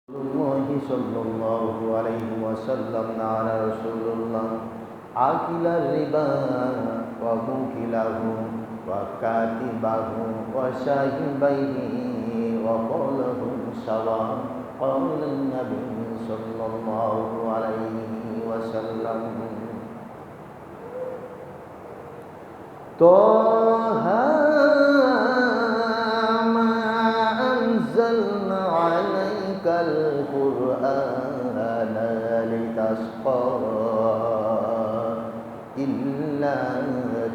الله صلى الله عليه وسلم على رسول الله آكل الربا وموكله وكاتبه وشاهبيه وقولهم سواء قال النبي صلى الله عليه وسلم طه ما أنزلنا عليك القرآن لتشقى إلا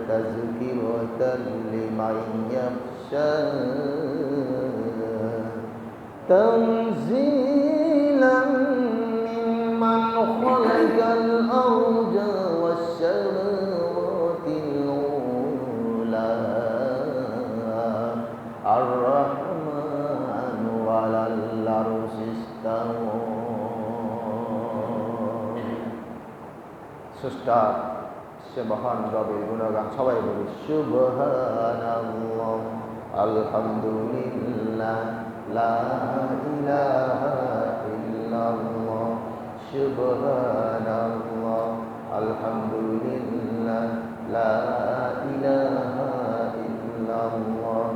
تذكرة لمن يخشى تنزيلا ممن خلق الأرض والسماوات العلى الرحمن على العرش استوى স্রষ্টা সে মহান রবের গুণগান সবাই বলি সুবহানাল্লাহ আলহামদুলিল্লাহ লা ইলাহা ইল্লাল্লাহ সুবহানাল্লাহ আলহামদুলিল্লাহ লা ইলাহা ইল্লাল্লাহ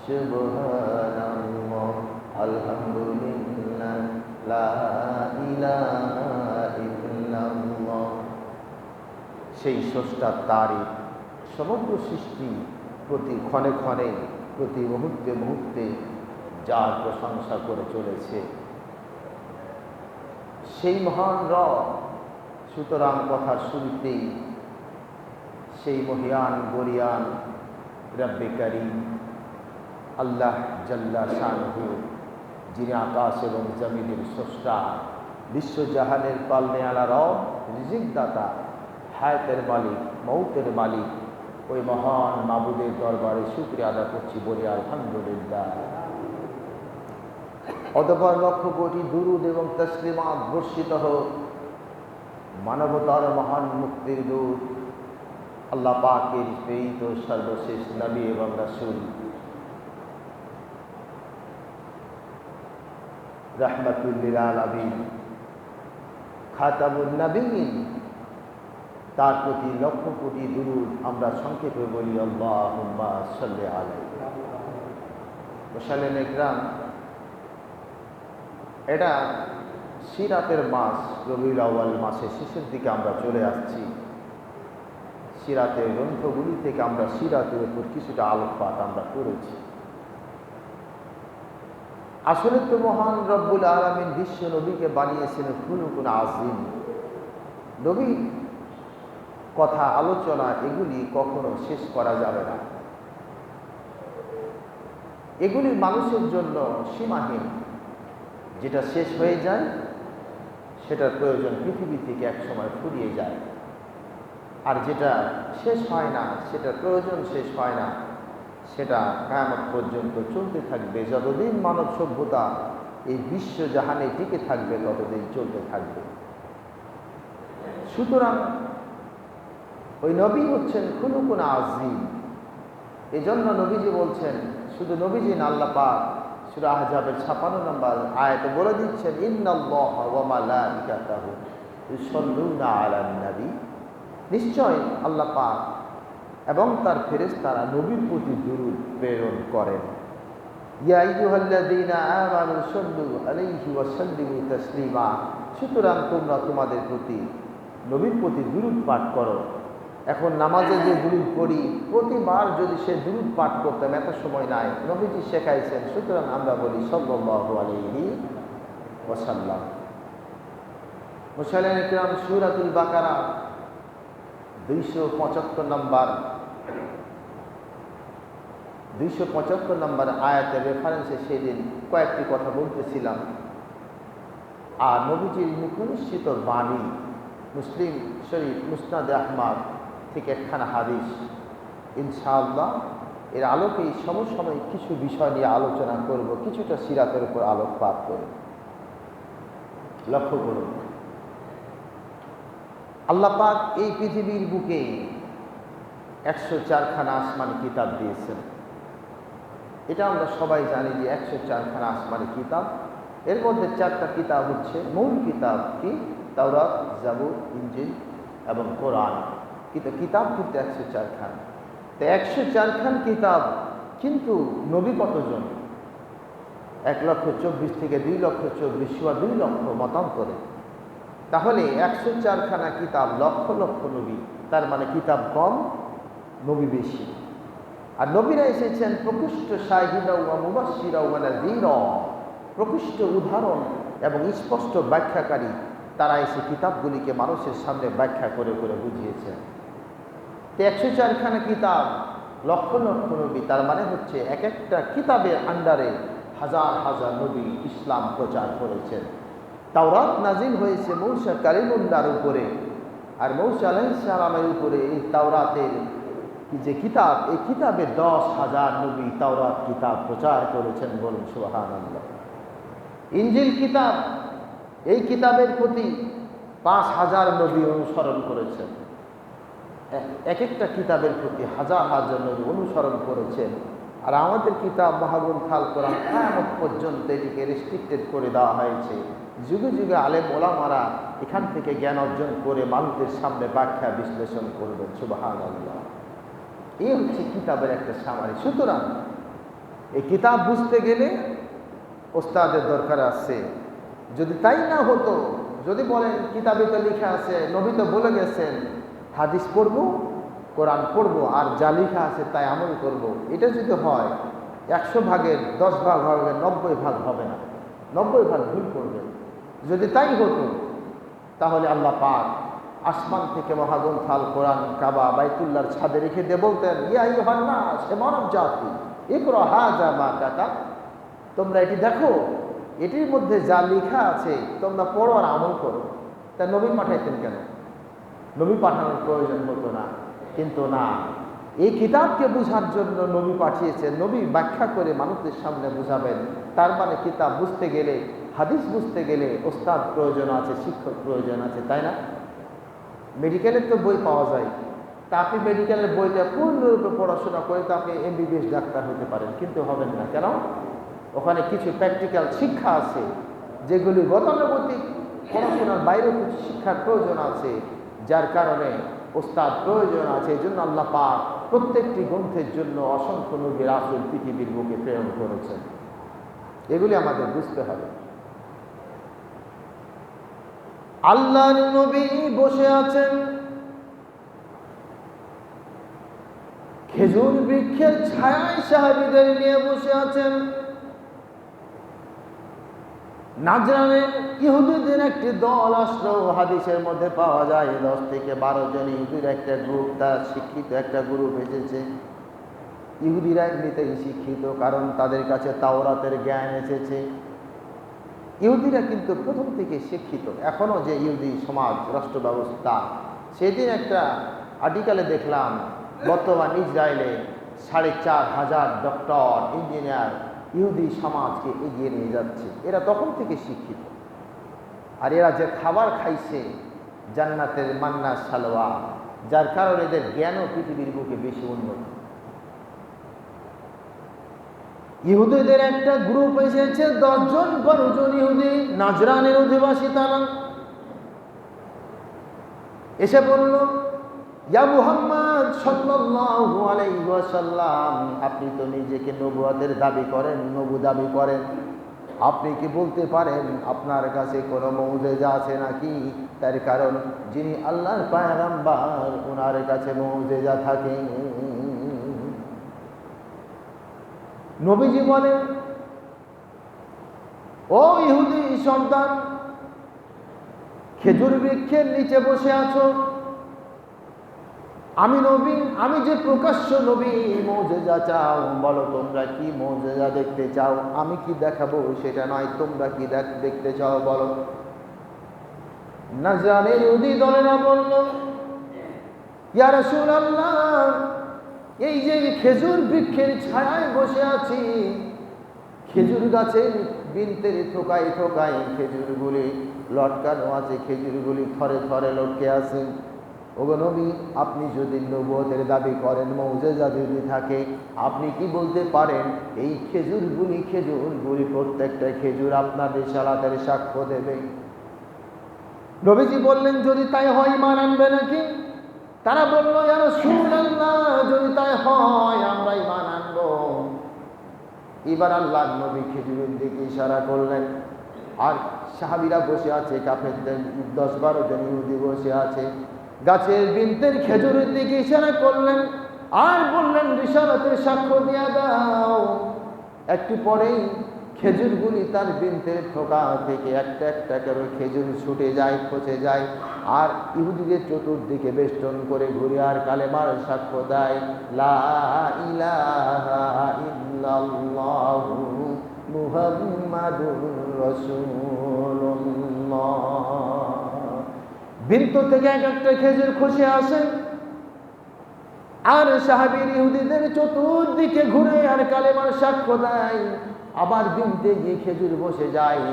সুবহানাল্লাহ আলহামদুলিল্লাহ লা ইলাহা ইল্লাল্লাহ। সেই স্রষ্টার তারিফ সমগ্র সৃষ্টি প্রতি ক্ষণে ক্ষণে প্রতি মুহূর্তে মুহূর্তে যার প্রশংসা করে চলেছে সেই মহান রব। সুতরাং কথার শুরুতেই সেই মহিয়ান গরিয়ান রব্বে কারীম আল্লাহ জাল্লা শানহু, যিনি আকাশ এবং জমিনের স্রষ্টা, বিশ্বজাহানের পালনেওয়ালা রব, রিজিক দাতা, হায়াতের মালিক, মৌতের মালিক, ওই মহান মাবুদের দরবারে শুকরিয়া আদা করছি, বলি আলহামদুলিল্লাহ। অতঃপর লক্ষ কোটি দুরুদ এবং তসলিমাত বর্ষিত হোক মানবতার মহান মুক্তির দূত আল্লাহ পাকের প্রেরিত সর্বশেষ নবী এবং রাসূল রাহমাতুল লিল আলামিন খাতামুন নবীয়িন, তার প্রতি লক্ষ কোটি দুরুদ আমরা সংক্ষেপে বলি আল্লাহুম্মা সাল্লি আলাইহি মুসাল্লিন ইকরাম। এটা সিরাতের মাস, রবিউল আউয়াল মাসের শেষের দিকে আমরা চলে আসছি। সিরাতের গ্রন্থগুলি থেকে আমরা সিরাতের উপর কিছুটা আলোকপাত আমরা করেছি। আসলে তো মহান রব্বুল আলামিন বিশ্ব নবীকে বানিয়েছিলেন খুলুকুন আযীম। নবী কথা আলোচনা এগুলি কখনো শেষ করা যাবে না, এগুলি মানুষের জন্য সীমাহীন। যেটা শেষ হয়ে যায় সেটার প্রয়োজন পৃথিবী থেকে একসময় ফুরিয়ে যায়, আর যেটা শেষ হয় না সেটার প্রয়োজন শেষ হয় না, সেটা কিয়ামত পর্যন্ত চলতে থাকবে। যতদিন মানব সভ্যতা এই বিশ্ব জাহানে টিকে থাকবে ততদিন চলতে থাকবে। সুতরাং ওই নবী হচ্ছেন খুলুকুন আযীম। এজন্য নবীজি বলছেন, শুধু নবীজি না, আল্লাহ পাক সূরা আহজাবের 56 নম্বর আয়াতে বলে দিচ্ছেন, ইন্নাল্লাহা ওয়া মালাইকাতাহু ইউসাল্লুনা আলান নবী, নিশ্চয় আল্লাহ পাক এবং তার ফেরেশতারা নবীর প্রতি দুরূদ প্রেরণ করেন। ইয়া আইয়ুহাল্লাযীনা আমানু সাল্লু আলাইহি ওয়া সাল্লিমু তাসলিমা, সুতরাং তোমরা তোমাদের প্রতি নবীর প্রতি দুরূদ পাঠ করো। এখন নামাজে যে দুরূদ পড়ি, প্রতিবার যদি সে দুরূদ পাঠ করতাম, এত সময় নাই, নবীজি শেখাইছেন, সুতরাং আমরা বলি সাল্লাল্লাহু আলাইহি ওয়াসাল্লাম। মুসাল্লিন ইকরাম, সূরাতুল বাকারা 275 নম্বর আয়াতের রেফারেন্সে সেদিন কয়েকটি কথা বলতেছিলাম। আর নবীজির মুখনিসৃত বাণী মুসলিম শরীফ মুসনাদে আহমদ থেকে একখানা হাদিস, ইনশাআল্লাহ এর আলোকেই সমসাময়িক কিছু বিষয় নিয়ে আলোচনা করব, কিছুটা সিরাতের উপর আলোকপাত করে। লক্ষ্য করুন, আল্লাহ পাক এই পৃথিবীর বুকে 104খানা আসমানি কিতাব দিয়েছেন। এটা আমরা সবাই জানি যে 104খানা আসমানি কিতাব এর মধ্যে 4টা কিতাব হচ্ছে মূল কিতাব, কি? তাওরাত, জাবুর, ইনজিল এবং কোরআন। কিন্তু কিতাব কিন্তু 104 খান। তো 104 খান কিতাব, কিন্তু নবী কতজন? 1,24,000 থেকে 2,24,000, সোয়া 2 লক্ষ মতান্তরে। তাহলে 104 খানা কিতাব, লক্ষ লক্ষ নবী, তার মানে কিতাব কম, নবী বেশি। আর নবীরা এসেছেন প্রকৃষ্ট শাহিদা ওয়া মুবাশশিরা ওয়া নাযীরা, প্রকৃষ্ট উদাহরণ এবং স্পষ্ট ব্যাখ্যাকারী। তারা এসে কিতাবগুলিকে মানুষের সামনে ব্যাখ্যা করে করে বুঝিয়েছেন। তো 104 খানা কিতাব, লক্ষ লক্ষ নবী, তার মানে হচ্ছে এক একটা কিতাবের আন্ডারে হাজার হাজার নবী ইসলাম প্রচার করেছেন। তাওরাত নাজিল হয়েছে মূসা কালিমুল্লাহর উপরে, আর মূসা আলাইহিস সালামের উপরে এই তাওরাতের যে কিতাব, এই কিতাবে 10,000 নবী তাওরাত কিতাব প্রচার করেছেন, বলুন সুবহানাল্লাহ। ইনজিল কিতাব, এই কিতাবের প্রতি 5,000 নবী অনুসরণ করেছেন। এক একটা কিতাবের প্রতি হাজার হাজার নবী অনুসরণ করেছেন। আর আমাদের কিতাব মাহবুল কোরআন কিয়ামত পর্যন্ত এটিকে রেস্ট্রিক্টেড করে দেওয়া হয়েছে। যুগে যুগে আলেম ওলামারা এখান থেকে জ্ঞান অর্জন করে মানুষদের সামনে ব্যাখ্যা বিশ্লেষণ করবেন, সুবহানাল্লাহ। এই হচ্ছে কিতাবের একটা সামারি। সুতরাং এই কিতাব বুঝতে গেলে ওস্তাদের দরকার আছে। যদি তাই না হতো, যদি বলেন কিতাবে তো লেখা আছে, নবী তো বলে গেছেন, হাদিস পড়বো, কোরআন পড়বো, আর যা লেখা আছে তাই আমল করব, এটা যদি হয় 100 ভাগের 10 ভাগ হবে, 90 ভাগ হবে না, 90 ভাগ ভুল করবে। যদি তাই হতো তাহলে আল্লাহ পাক আসমান থেকে মহাগ্রন্থ আল কোরআন কাবা বাইতুল্লাহর ছাদে রেখে দিয়ে বলতেন, ইয়া আইয়ুহান নাস, হে মানব জাতি, ইকরা হাযা মা কাতাব, তোমরা এটি দেখো, এটির মধ্যে যা লেখা আছে তোমরা পড়ো আর আমল করো। তা নবী পাঠাইতেন কেন? নবী পাঠানোর প্রয়োজন হতো না। কিন্তু না, এই কিতাবকে বোঝার জন্য নবী পাঠিয়েছেন। নবী ব্যাখ্যা করে মানুষদের সামনে বোঝাবেন। তার মানে কিতাব বুঝতে গেলে, হাদিস বুঝতে গেলে ওস্তাদ প্রয়োজন আছে, শিক্ষক প্রয়োজন আছে, তাই না? মেডিকেলের তো বই পাওয়া যায়, তা আপনি মেডিকেলের বইটা পূর্ণরূপে পড়াশোনা করে তো আপনি MBBS ডাক্তার হতে পারেন, কিন্তু হবেন না। কেন? ওখানে কিছু প্র্যাকটিক্যাল শিক্ষা আছে, যেগুলি গতানুগতিক পড়াশোনার বাইরেও কিছু শিক্ষার প্রয়োজন আছে, যার কারণে ওস্তাদ প্রয়োজন আছে। এই জন্য আল্লাহ পাক প্রত্যেকটি গ্রন্থের জন্য অসংখ্য নবী রাসূল পৃথিবীর বুকে প্রেরণ করেছেন। এগুলি আমাদের বুঝতে হবে। আল্লাহর নবী বসে আছেন খেজুর বৃক্ষের ছায়ায়, সাহাবীদের নিয়ে বসে আছেন। নাজরানের ইহুদিদের একটি দল আসলো, হাদিসের মধ্যে পাওয়া যায় 10 থেকে 12 জন ইহুদির একটা গ্রুপ, তারা শিক্ষিত একটা গ্রুপ এসেছে। ইহুদিরা এমনিতেই শিক্ষিত, কারণ তাদের কাছে তাওরাতের জ্ঞান এসেছে। ইহুদিরা কিন্তু প্রথম থেকে শিক্ষিত। এখনও যে ইহুদি সমাজ, রাষ্ট্র ব্যবস্থা, সেদিন একটা আর্টিকেলে দেখলাম, বর্তমান ইসরায়েলে 4,500 ডক্টর, ইঞ্জিনিয়ার ইহুদি সমাজকে এগিয়ে নিয়ে যাচ্ছে। এরা তখন থেকে শিক্ষিত। আর এরা যে খাবার খাইছে জান্নাতের মান্না সালোয়া, যার কারণে এদের জ্ঞানও পৃথিবীর বুকে বেশি উন্নত। ইহুদিদের একটা গ্রুপ এসেছে, 10-12 জন ইহুদি, নাজরানের অধিবাসী। তারা এসে বলল, ইয়া মুহাম্মদ সাল্লাল্লাহু আলাইহি ওয়াসাল্লাম, আপনি তো নিজেকে নবুয়তের দাবি করেন, নবু দাবি করেন, আপনি কি বলতে পারেন আপনার কাছে কোনো মুজিজা আছে নাকি? তার কারণ যিনি আল্লাহর পয়গম্বর, ওনার কাছে মুজিজা থাকে। নবীজি বলেন, ও ইহুদি সন্তান, খেজুর বৃক্ষের নিচে বসে আছো, আমি নবী, আমি যে প্রকাশ্য নবী, মুজিজা চাও, বলো তোমরা কি মুজিজা দেখতে চাও? আমি কি দেখাবো সেটা নয়, তোমরা কি দেখতে চাও বলো। নাজরানের ইহুদি দলেরা বলল, ইয়া রাসূলুল্লাহ, এই যে খেজুর বৃক্ষের ছায়ায় বসে আছি, খেজুর গাছের বিনতের থোকায় থোকায় খেজুরগুলি লটকানো আছে, খেজুরগুলি থরে থরে লটকে আছে। ওগো নবী, আপনি যদি নবুয়তের দাবি করেন, মুজিজা যদি থাকে, আপনি কি বলতে পারেন এই খেজুরগুলি প্রত্যেকটা খেজুর আপনার রিসালাতের সাক্ষ্য দেবে? নবীজি বললেন, যদি তাই হয় ঈমান আনবে নাকি? তারা বলল, ইয়া রাসূলুল্লাহ, যদি তাই হয় আমরা ঈমান আনবো। এবার আল্লাহর নবী খেজুরের দিকে ইশারা করলেন, আর সাহাবীরা বসে আছে, কাফেরদের 10-12 জন ইহুদি বসে আছে, গাছের বিনতের খেজুরের দিকে ইশারা করলেন আর বললেন, রিসালাতের সাক্ষ্য দিয়া দাও। একটু পরেই খেজুরগুলি তার বিনতের ঠোকা থেকে একটা একটা করে খেজুর ছুটে যায়, পচে যায়, আর ইহুদিদের চতুর্দিকে বেষ্টন করে ঘুরে আর কালেমার সাক্ষ্য দেয়, লা ইলাহা ইল্লাল্লাহু মুহাম্মাদুর রাসূলুল্লাহ। বিন্ত থেকে এক একটা খেজুর খসে আসে, আর সাহাবীর ইহুদিদের চতুর্দিকে ঘুরে আর কালেমার সাক্ষ্য দেয়। আবার বিনতে গিয়ে খেজুর বসে যায়,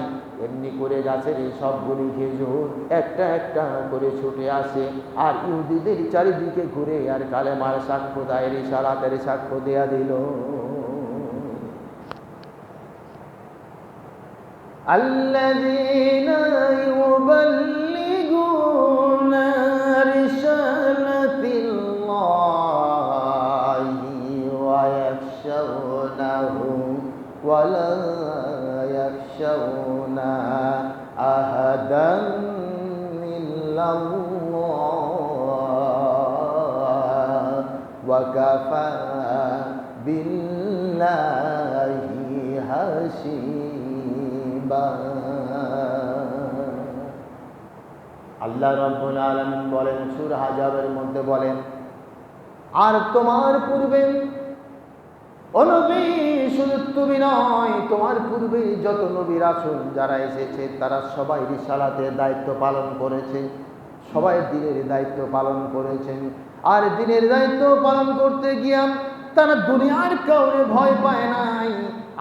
এমনি করে গাছের এই সবগুলি খেজুর একটা একটা করে ছুটে আসে, আর ইহুদিদের চারিদিকে ঘুরে আর কালেমার সাক্ষ্য দেয়, রিসালাতের সাক্ষ্য দেয়া দিল। আল্লাযীনা ইউবাল্লিগুনা রিসালাতিল্লাহি ওয়া ইয়াখশাউনাহু ওয়া লা ইয়াখশাউনা আহাদান ইল্লাল্লাহ ওয়া কাফা বিল্লাহি হাসিবা। আল্লাহ রাব্বুল আলামিন বলেন, সূরা আহজাবের মধ্যে বলেন, আর তোমার পূর্বে ও নবী, শুধু তুমি নয়, তোমার পূর্বে যত নবী রাসূল যারা এসেছে তারা সবাই রিসালাতের দায়িত্ব পালন করেছে, সবাই দ্বীনের দায়িত্ব পালন করেছেন। আর দ্বীনের দায়িত্ব পালন করতে গিয়ে তারা দুনিয়ার কাউরে ভয় পায় নাই,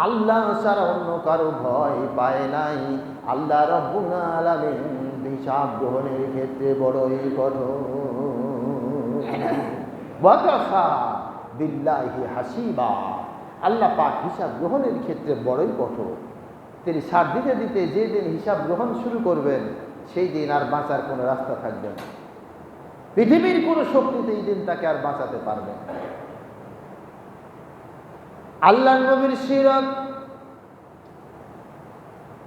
আল্লাহ ছাড়া অন্য কারো ভয় পায় নাই। আল্লাহ রাব্বুল আলামিন হিসাব গ্রহণের ক্ষেত্রে বড়ই কঠোর। ওয়া কাফা বিল্লাহি হাসিবা, আল্লাহ পাক হিসাব গ্রহণের ক্ষেত্রে বড়ই কঠোর। তিনি সার দিতে দিতে যে দিন হিসাব গ্রহণ শুরু করবেন, সেই দিন আর বাঁচার কোনো রাস্তা থাকবে না। পৃথিবীর কোনো শক্তিতে এই দিন তাকে আর বাঁচাতে পারবে না। আল্লাহ নবীর সিরাত,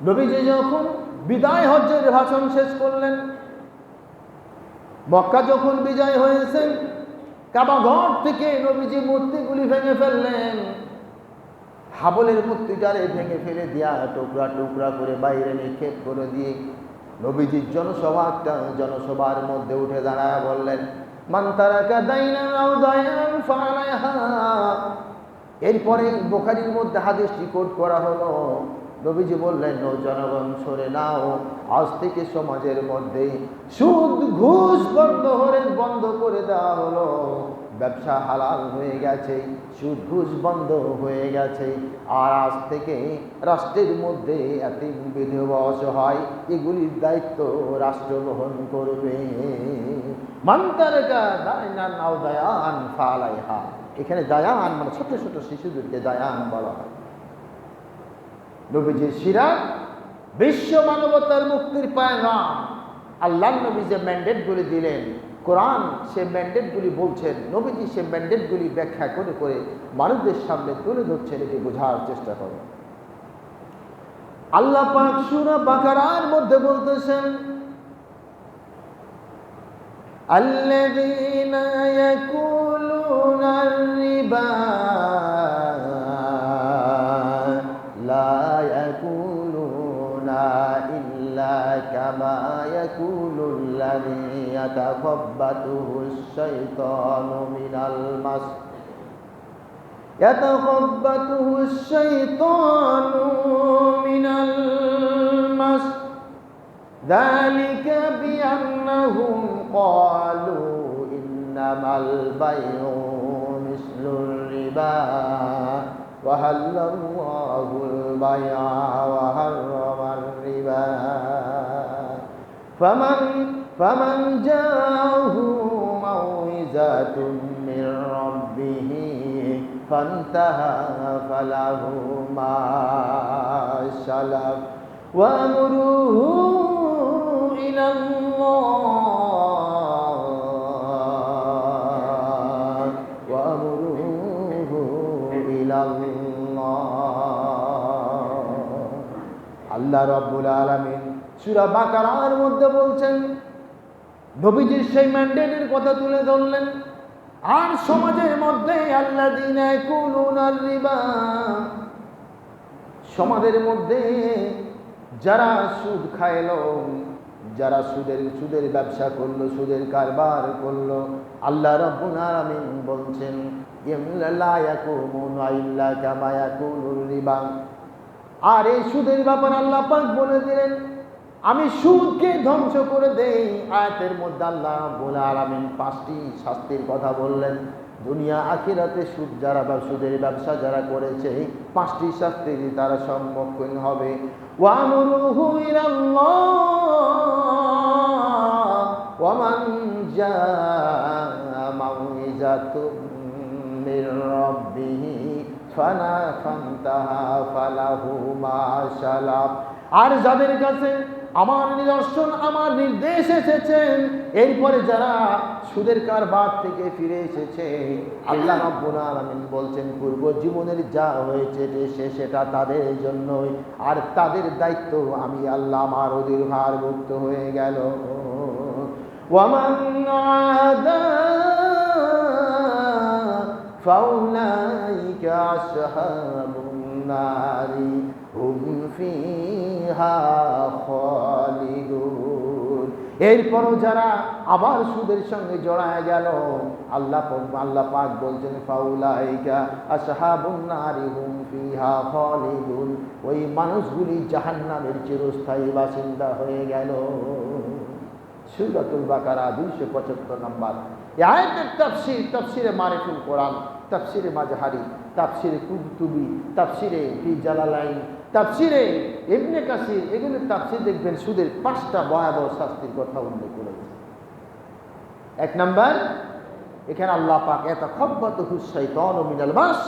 নবীজি যখন বিদায় হজ্জের ভাষণ শেষ করলেন, মক্কা যখন বিজয় হয়েছেন, কাবা ঘর থেকে নবীজি মূর্তিগুলি ভেঙে ফেললেন। হাবলের মূর্তিটারে ভেঙে ফেলে দিয়া টুকরা টুকরা করে বাইরে নিক্ষেপ করে দিয়ে নবীজির জনসভার মধ্যে উঠে দাঁড়ায় বললেন, মান তারাকা দাইনান আও দায়ান ফালাইহা। এরপরে বুখারীর মধ্যে হাদিসটি কোট করা হলো, নবীজি বললেন, ও জনগণ সরে নাও, আজ থেকে সমাজের মধ্যে সুদ ঘুষ বন্ধ করে দেওয়া হলো। ব্যবসা হালাল হয়ে গেছে, সুদ ঘুষ বন্ধ হয়ে গেছে। আর আজ থেকে রাষ্ট্রের মধ্যে এতিম বিধবা অসহায় এগুলির দায়িত্ব রাষ্ট্র বহন করবে। মান তারাকা দায়নান আও দায়ান ফালাইহা, এখানে দায়ান মানে ছোট ছোট শিশুদেরকে দায়ান বলা হয়। নবীজির সিরাত বিশ্ব মানবতার মুক্তির পয়গাম। আল্লাহ নবী যে ম্যান্ডেটগুলি দিলেন, কোরআন সে ম্যান্ডেটগুলি বলছেন, নবীজি সে ম্যান্ডেটগুলি ব্যাখ্যা করে করে মানুষদের সামনে তুলে ধরছেন, এটি বোঝার চেষ্টা করো। আল্লাহ পাক সূরা বাকারার মধ্যে বলতেছেন, আল্লাযীনা ইয়াকুলুনা রিবা লা ইয়াকুলুনা ইল্লা কামা ইয়াকুলুল্লাযী ইয়াতাখাব্বাতুহুশ শাইতানু মিনাল মাস ইয়াতাখাব্বাতুহুশ শাইতানু মিনাল মাস যালিকা বিআন্নাহুম ক্বালু ইন্নামাল বাইউ মিসলুর রিবা ওয়া হাল্লাল্লাহুল বাই'a ওয়া হাররামার রিবা ফামান জাআহু মাউইযাতুম মির রাব্বিহি ফান্তাহা ফালাহু মা সালাফ ওয়া আমরুহু ইলাল্লাহ ওয়া আমরুহু ইলাল্লাহ। আল্লাহ রাব্বুল আলামিন সূরা বাকারার মধ্যে বলছেন, নবীজির সেই ম্যান্ডেটের কথা তুলে ধরলেন। আর সমাজের মধ্যে আল্লাযীনা ইয়াকুলুনার রিবা, সমাজের মধ্যে যারা সুদ খাইলো, যারা সুদের ব্যবসা করলো, সুদের কারবার করলো, আল্লাহ রাব্বুল আলামিন বলছেন লা ইয়াকুমুনা ইল্লা কামা ইয়াকুলুর রিবা। আর এই সুদের ব্যাপারে আল্লাহ পাক বলে দিলেন, আমি সুদকে ধ্বংস করে দেই। আয়াতের মধ্যে আল্লাহ রাব্বুল আলামিন 5টি শাস্তির কথা বললেন। দুনিয়া আখিরাতে সুদের ব্যবসা যারা করেছে 5টি শাস্তির তারা সম্মুখীন হবে। ওয়া আমরুহু ইলাল্লাহ ওয়া মান জাআ মাউইযাতুম মির রাব্বিহি ফান্তাহা ফালাহু মা সালাফ। আর যাদের কাছে আমার নিদর্শন, আমার নির্দেশ এসেছে, এরপরে যারা সুদের কারবার থেকে ফিরে এসেছে, আল্লাহ রাব্বুল আলামিন বলছেন পূর্ব জীবনের যা হয়েছে সেটা তাদের জন্যই, আর তাদের দায়িত্ব আমি আল্লাহ আমার অধিকার মুক্ত হয়ে গেল। ওয়ামান আদা ফাউলাইকা আসহাবুন নারি হুম ফিহা খালিদুন। এরপরও যারা আবার সুদের সঙ্গে জড়ায় গেল, আল্লাহ পাক বলছেন ফাউলাইকা আসহাবুন নারি হুম ফিহা খালিদুন, ওই মানুষগুলি জাহান্নামের চিরস্থায়ী বাসিন্দা হয়ে গেল। সূরাতুল বাকারা 275 নম্বর। এই আয়াতের তাফসীরে মারিফুল কোরআন, তাফসীরে মাজহারি, তাফসীরে কুরতুবী, তাফসীরে ফি জালালাইন, তাফসীরে ইবনে কাসির, এগুলো তাফসীর দেখবেন সুদের 5টা ভয়াবহ শাস্তির কথা উল্লেখ করেছে। 1 নাম্বার, এখানে আল্লাহ পাক ইয়াতাখাব্বাতুহু শাইতানু মিনাল মাস।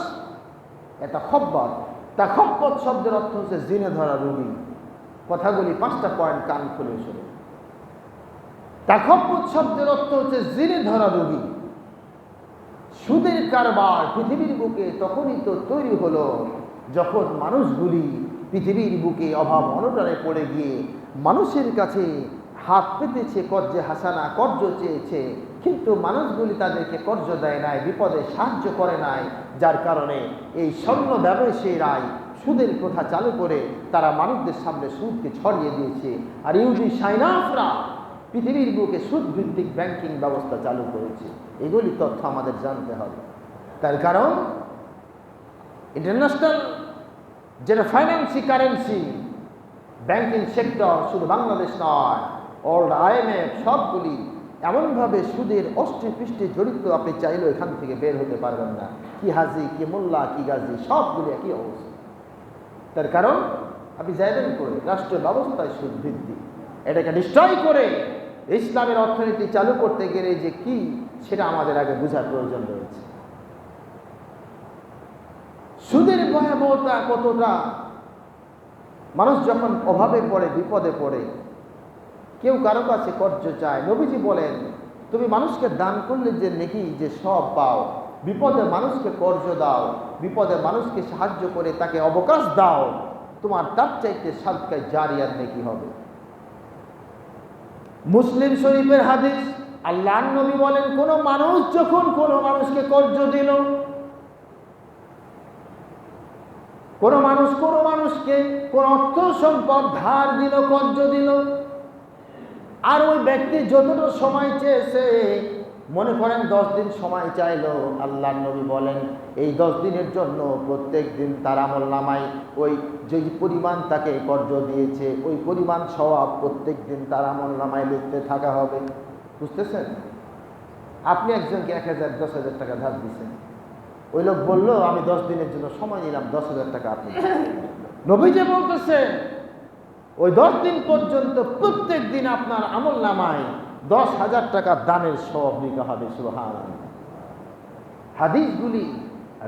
তাখাব্বাত শব্দের অর্থ হচ্ছে জিনে ধরা রোগী। কথাগুলি 5টা পয়েন্ট কান খুলে শুনুন। তাখাব্বুত শব্দের অর্থ হচ্ছে জিনে ধরা রোগী। সুদের কারবার পৃথিবীর বুকে তখনই তো তৈরি হলো যখন মানুষগুলি পৃথিবীর বুকে অভাব অনটনে পড়ে গিয়ে মানুষের কাছে হাত পেতেছে, কর্জে হাসানা, কর্জ চেয়েছে, কিন্তু মানুষগুলি তাদেরকে কর্জ দেয় নাই, বিপদে সাহায্য করে নাই। যার কারণে এই স্বর্ণ ব্যবসায়ীরাই সুদের প্রথা চালু করে তারা মানুষদের সামনে সুদকে ছড়িয়ে দিয়েছে। আর ইহুদি সাইনাফরা পৃথিবীর বুকে সুদ ভিত্তিক ব্যাংকিং ব্যবস্থা চালু করেছে। এগুলি তথ্য আমাদের জানতে হবে। তার কারণ ইন্টারন্যাশনাল যেটা ফাইন্যান্সি কারেন্সি ব্যাংকিং সেক্টর শুধু বাংলাদেশ নয়, ওয়ার্ল্ড IMF সবগুলি এমনভাবে সুদের অষ্টে-পৃষ্ঠে জড়িত, আপনি চাইলেও এখান থেকে বের হতে পারবেন না। কি হাজি, কি মোল্লা, কি গাজী, সবগুলি একই অবস্থা। তার কারণ আপনি যাইবেন করে রাষ্ট্র ব্যবস্থায় সুদ ভিত্তিক, এটাকে ডিস্ট্রয় করে ইসলামের অর্থনীতি চালু করতে গেলে যে কি, সেটা আমাদের আগে বোঝার প্রয়োজন রয়েছে। সুদের ভয়াবহতা কতটা, মানুষ যখন অভাবে পড়ে, বিপদে পড়ে, কেউ কারো কাছে কর্জ চায়, নবীজি বলেন তুমি মানুষকে দান করলে যে নেকি যে সব পাও, বিপদে মানুষকে কর্জ দাও, বিপদে মানুষকে সাহায্য করে তাকে অবকাশ দাও, তোমার তার চাইতে সাদকায়ে জারিয়ার নেকি হবে। মুসলিম শরীফের হাদিস, আল্লাহর নবী বলেন কোন মানুষ যখন কোন মানুষকে কর্জ দিল, কোন মানুষকে কোন অর্থ সম্পদ ধার দিল, কর্জ দিল, আর ওই ব্যক্তি যতটা সময় চেয়েছে, মনে করেন 10 দিন সময় চাইলো, আল্লাহর নবী বলেন এই 10 দিনের জন্য প্রত্যেক দিন তার আমলনামায় ওই যে পরিমাণ তাকে কর্জ দিয়েছে ওই পরিমাণ সওয়াব প্রত্যেক দিন তার আমলনামায় লিখতে থাকা হবে। বুঝতেছেন? আপনি একজনকে 1000 10,000 টাকা ধার দিয়েছেন, ওই লোক বললো আমি 10 দিনের জন্য সময় নিলাম, 10,000 টাকা আপনি। নবীজি বলতেছেন ওই 10 দিন পর্যন্ত প্রত্যেক দিন আপনার আমলনামায় 10,000 টাকা দানের সওয়াব নিতে হবে। সুবহানাল্লাহ। হাদিসগুলি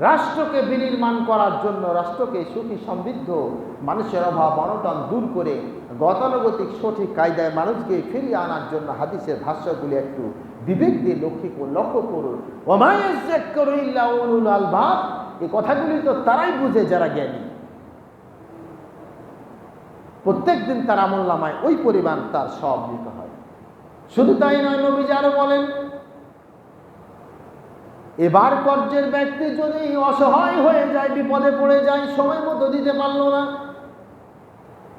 রাষ্ট্রকে বিনির্মাণ করার জন্য, রাষ্ট্রকে সুখী সমৃদ্ধ, মানুষের অভাব অনটন দূর করে গতানুগতিক সঠিক কায়দায় মানুষকে ফিরিয়ে আনার জন্য হাদিসের ভাষ্যগুলি একটু বিবেক দিয়ে লক্ষ্য করুন। ওয়া মা ইয়াযাক্কারু ইল্লা উলুল আলবাব, এই কথাগুলি তো তারাই বুঝে যারা জ্ঞানী। প্রত্যেক দিন তার আমলনামায় ওই পরিমাণ তার সওয়াব দিতে হয়। শুধু তাই নয়, নবীজি আরো বলেন, এবার কর্জের ব্যক্তি যদি অসহায় হয়ে যায়, বিপদে পড়ে যায়, সময় মতো দিতে পারলো না,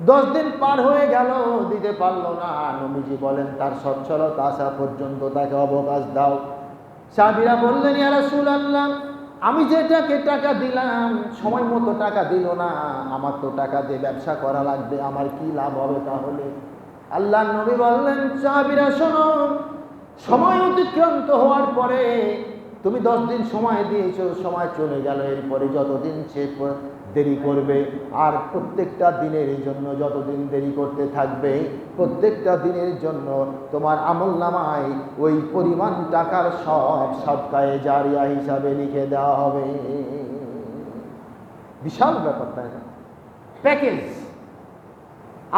10 দিন পার হয়ে গেল দিতে পারলো না, নবীজি বলেন তার সচ্ছলতা আসা পর্যন্ত তাকে অবকাশ দাও। সাহাবীরা বললেন, ইয়া রাসূলুল্লাহ, আমি যেটাকে টাকা দিলাম সময় মতো টাকা দিল না, আমার তো টাকা দিয়ে ব্যবসা করা লাগবে, আমার কি লাভ হবে তাহলে? আল্লাহর নবী বললেন, সাহাবীরা শোনো, সময় অতিক্রান্ত হওয়ার পরে তুমি 10 দিন সময় দিয়েছো, সময় চলে গেল, এরপরে যতদিন সে দেরি করবে, আর প্রত্যেকটা দিনের জন্য যতদিন দেরি করতে থাকবে, প্রত্যেকটা দিনের জন্য তোমার আমলনামায় ওই পরিমাণ টাকার সব সাদকায়ে জারিয়া হিসাবে লিখে দেওয়া হবে। বিশাল ব্যাপার, তাই না? প্যাকেজ।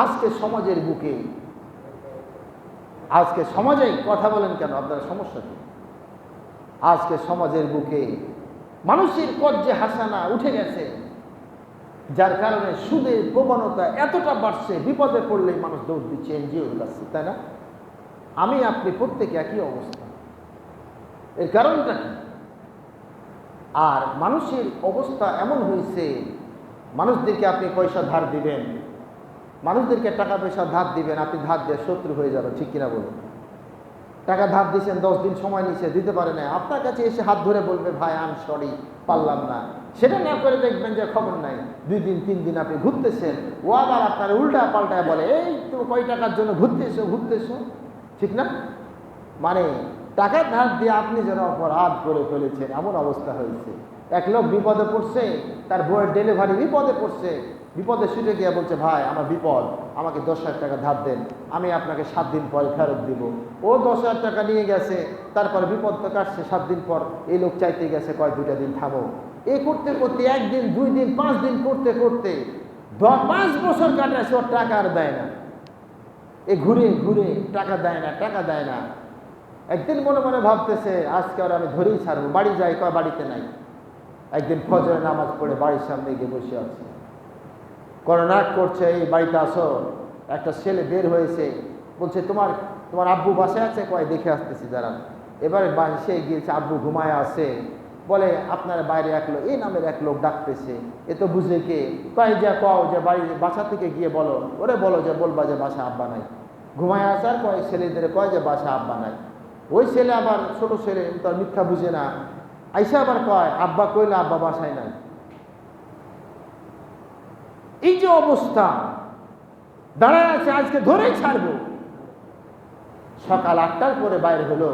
আজকে সমাজের বুকে, আজকে সমাজে কথা বলেন কেন আপনারা, সমস্যা কি? আজকে সমাজের বুকে মানুষের কর্জে হাসানা উঠে গেছে, যার কারণে সুদের প্রবণতা এতটা বাড়ছে, বিপদে পড়লেই মানুষ দৌড় দিচ্ছে এনজিওর কাছে, তাই না? আমি আপনি প্রত্যেকে একই অবস্থা। এর কারণটা কি? আর মানুষের অবস্থা এমন হয়েছে, মানুষদেরকে আপনি পয়সা ধার দিবেন, মানুষদেরকে টাকা পয়সা ধার দিবেন, আপনি ধার দিয়ে শত্রু হয়ে যাবেন, ঠিক কিনা বলুন? টাকা ধার দিয়েছেন, 10 দিন সময় নিচ্ছে, দিতে পারে না, আপনার কাছে এসে হাত ধরে বলবে, ভাই আই এম সরি, পারলাম না। সেটা না করে দেখবেন যে খবর নাই, 2 দিন 3 দিন আপনি ঘুরতেছেন, ও আবার আপনার উল্টা পাল্টায় বলে, এই তো কয় টাকার জন্য ঘুরতেছো, ঠিক না? মানে টাকা ধার দিয়ে আপনি যেন অপরাধ করে ফেলেছেন, এমন অবস্থা হয়েছে। এক লোক বিপদে পড়ছে, তার বইয়ের ডেলিভারি বিপদে পড়ছে, বিপদে ছুটে গিয়ে বলছে, ভাই আমার বিপদ, আমাকে 10,000 টাকা ধার দেন, আমি আপনাকে 7 দিন পরে ফেরত দিব। ও 10,000 টাকা নিয়ে গেছে, তারপরে বিপদ তো কাটছে, 7 দিন পর এই লোক চাইতে গেছে, কয় 2টা দিন থামো। এই করতে করতে 1 দিন 2 দিন 5 দিন করতে করতে 5 বছর কাটাচ্ছে, ওর টাকা আর দেয় না। এ ঘুরে ঘুরে টাকা দেয় না। একদিন মনে মনে ভাবতেছে, আজকে আর আমি ধরেই ছাড়বো, বাড়ি যাই, কয় বাড়িতে নাই। একদিন ফজরের নামাজ পড়ে বাড়ির সামনে গিয়ে বসে আছে, করোনাক করছে, এই বাড়িতে আসো। একটা ছেলে বের হয়েছে, বলছে, তোমার আব্বু বাসায় আছে? কয় দেখে আসতেছি যারা। এবারে সে গিয়েছে, আব্বু ঘুমায় আছে, বলে আপনার বাইরে এক লোক, এই নামের এক লোক ডাকতেছে, এ তো বুঝে কে? কয় যে কও যে বাসা থেকে গিয়ে বলো, ওরে বলো যে বলবা যে বাসা আব্বা নাই, ঘুমায় আসার কয় ছেলেদের কয় যে বাসা আব্বা নাই। ওই ছেলে আবার ছোট ছেলে, তার মিথ্যা বুঝে না, আইসা আবার কয় আব্বা কইলে আব্বা বাসায় নাই। এই যে অবস্থা দাঁড়ায় আছে, আজকে ধরেই ছাড়বো। সকাল 8টার পরে বাইরে হলো,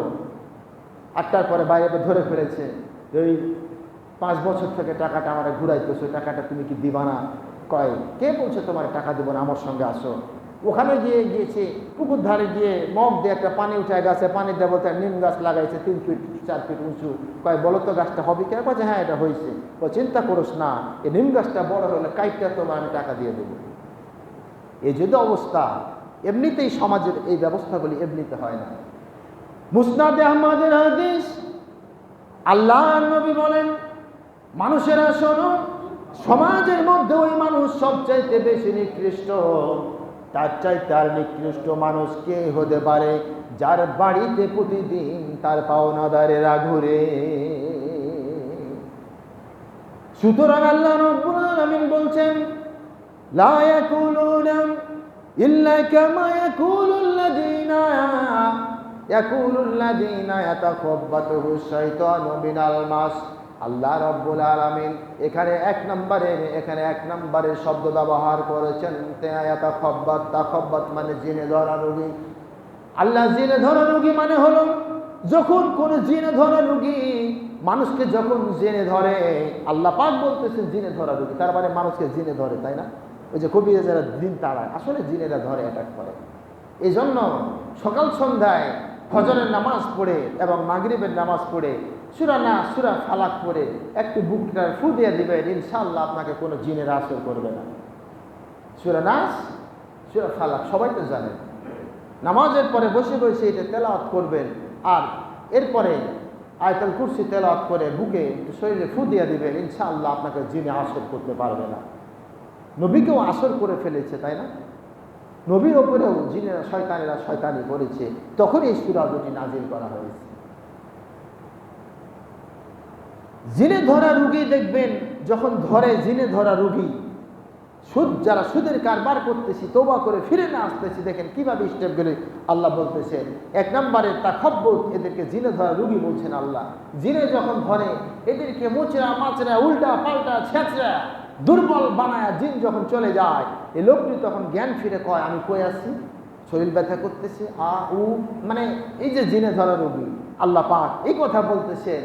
8টার পরে বাইরে ধরে ফেলেছে, ওই 5 বছর থেকে টাকাটা আমার ঘুরাইতেছো, টাকাটা তুমি কি দিবা না? কয় কে বলছে তোমার টাকা দিব না, আমার সঙ্গে আসো। ওখানে গিয়েছে, পুকুর ধারে গিয়ে মগ দিয়ে একটা পানি উঠায় গাছে পানি দেবো, তার নিম গাছ লাগাইছে 3 ফিট 4 ফিট উঁচু। কয় বলো তো গাছটা হবে কে? বলছে হ্যাঁ এটা হয়েছে। ও চিন্তা করিস না, এই নিম গাছটা বড় হলে কাইটটা তোমার আমি টাকা দিয়ে দেবো। এই যদি অবস্থা, এমনিতেই সমাজের এই ব্যবস্থাগুলি এমনিতে হয় না। মুসনাদ আহমদের হাদিস, আল্লাহর নবী বলেন, মানুষেরা শোনো, সমাজের মধ্যে ওই মানুষ সবচাইতে বেশি নিকৃষ্ট, তার চাইতে আর নিকৃষ্ট মানুষ কে হতে পারে? যার বাড়িতে প্রতিদিন তার পাওনাদারেরা ঘুরে। সুতরাং আল্লাহ রাব্বুল আলামিন বলছেন, লা ইয়াকুলুনা ইল্লা কামা ইয়াকুলুল্লাযীনা ইয়াতাখাব্বাতুহু শাইতানু মিনাল মাস। আল্লাহ রাব্বুল আলামিন এখানে 1 নম্বরের শব্দ ব্যবহার করেছেন, তাখাব্বাত মানে জিনে ধরা রোগী। আল্লাহ জিনে ধরা রোগী মানে হলো, যখন কোন জিনে ধরা রোগী মানুষকে যখন জিনে ধরে, আল্লাহ পাক বলতেছেন জিনে ধরা রোগী, তার মানে মানুষকে জিনে ধরে, তাই না? ওই যে কবিরা যারা দিন তাড়ায়, আসলে জিনেরা ধরে, অ্যাটাক করে। এই জন্য সকাল সন্ধ্যায় ফজরের নামাজ পড়ে এবং মাগরিবের নামাজ পড়ে সূরা নাস সূরা ফালাক পড়ে একটু বুকটা ফু দিয়ে দিবেন, ইনশাআল্লাহ আপনাকে কোনো জিনের আসর করবে না। সূরা নাস সূরা ফালাক সবাই তো জানেন। নামাজের পরে বসে বসে এটা তেলাওয়াত করবেন, আর এরপরে আয়াতুল কুরসি তেলাওয়াত করে বুকে শরীরে ফু দিয়ে দিবেন, ইনশাআল্লাহ আপনাকে জিনে আসর করতে পারবে না। নবীকেও আসর করে ফেলেছে, তাই না? নবীর ওপরেও জিনেরা শয়তানেরা শয়তানি করেছে, তখন এই সূরা দুটি নাজিল করা হয়েছে। জিনে ধরা রোগী দেখবেন, যখন ধরে জিনে ধরা রোগী, যারা সুদের কারবার করতেছি তওবা করে ফিরে না আসতেছি, দেখেন কিভাবে স্টেপগুলি আল্লাহ বলতেছেন। এক নম্বরে তাকাব্বুর, এদেরকে জিনে ধরা রোগী বলছেন আল্লাহ। জিনে যখন ধরে এদেরকে মুচড়া মাচড়া উল্টা পাল্টা ছেঁচড়া দুর্বল বানায় জিন যখন চলে যায়, এই লোকটি তখন জ্ঞান ফিরে কয় আমি কই আছি, শরীর ব্যথা করতেছে মানে এই যে জিনে ধরা রোগী, আল্লাহ পাক এই কথা বলতেছেন।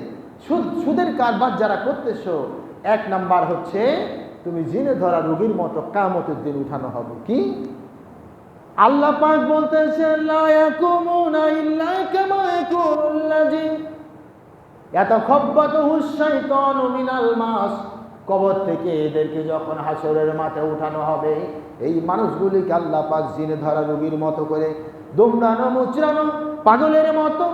সুদের কারবার যারা করতেছো, এক নাম্বার হচ্ছে তুমি জিনে ধরা রোগীর মতো কিয়ামতের দিন উঠানো হবে। কি আল্লাহ পাক বলতেছেন, লা ইয়াকুমুনা ইল্লা কামা ইয়াকুমুল্লাযী ইয়াতাখাব্বাতুহু শাইতানু মিনাল মাস। কবর থেকে এদেরকে যখন হাসরের মাঠে উঠানো হবে, এই মানুষগুলিকে আল্লাহ পাক জিনে ধরা রোগীর মতো করে দমড়ানো মুচড়ানো পাগলের মতো